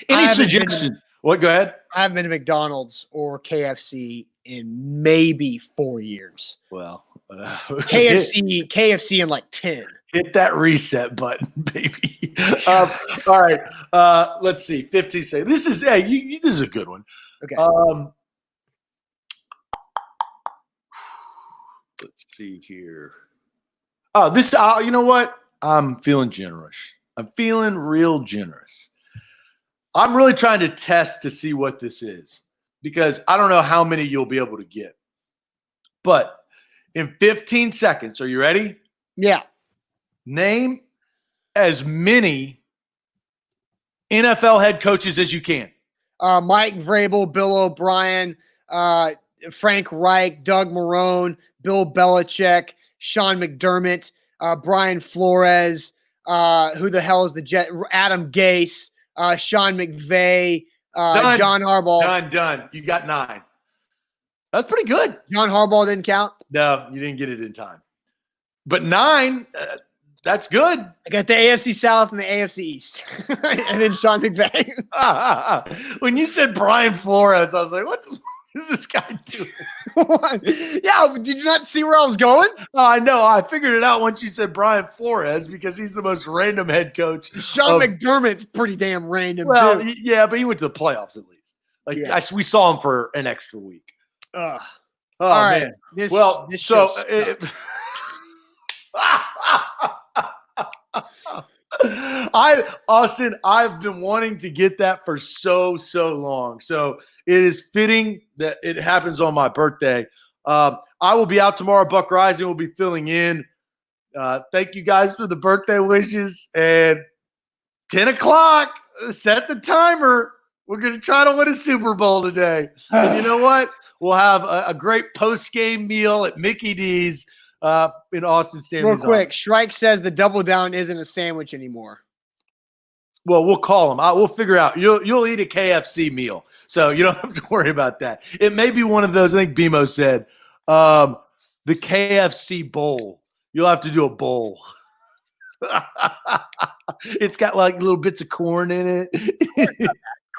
Any suggestions? What? Go ahead. I haven't been to McDonald's or KFC in maybe 4 years. Well, KFC in like 10. Hit that reset button, baby. All right. Let's see. 15 seconds. This is this is a good one. Okay. Let's see here. Oh, this. You know what? I'm feeling generous. I'm feeling real generous. I'm really trying to test to see what this is because I don't know how many you'll be able to get. But in 15 seconds, are you ready? Yeah. Name as many NFL head coaches as you can. Mike Vrabel, Bill O'Brien, Frank Reich, Doug Marrone, Bill Belichick, Sean McDermott, Brian Flores, who the hell is the Jet? Adam Gase, Sean McVay, John Harbaugh. Done. You got 9. That's pretty good. John Harbaugh didn't count? No, you didn't get it in time. But 9, that's good. I got the AFC South and the AFC East. And then Sean McVay. When you said Brian Flores, I was like, what is this guy doing? Yeah, did you not see where I was going? Oh, I know. I figured it out once you said Brian Flores because he's the most random head coach. Sean McDermott's pretty damn random, well, too. Yeah, but he went to the playoffs at least. Like yes. We saw him for an extra week. All man. This Austin, I've been wanting to get that for so long. So it is fitting that it happens on my birthday. I will be out tomorrow. Buck Rising will be filling in. Thank you guys for the birthday wishes. And 10 o'clock, set the timer. We're going to try to win a Super Bowl today. And you know what? We'll have a great post-game meal at Mickey D's in Austin Stanley's. Real quick, Shrike says the double down isn't a sandwich anymore. Well, we'll call him. We'll figure out. You'll eat a KFC meal, so you don't have to worry about that. It may be one of those. I think BMO said the KFC bowl. You'll have to do a bowl. It's got like little bits of corn in it.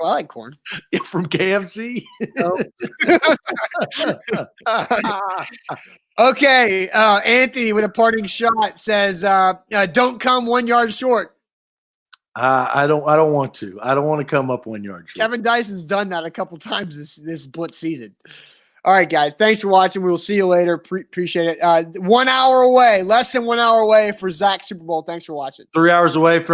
I like corn. From KFC. Okay. Anthony with a parting shot says, don't come 1 yard short. I don't want to. I don't want to come up 1 yard short. Kevin Dyson's done that a couple times this blitz season. All right, guys. Thanks for watching. We will see you later. Appreciate it. 1 hour away, less than 1 hour away for Zach's Super Bowl. Thanks for watching. 3 hours away from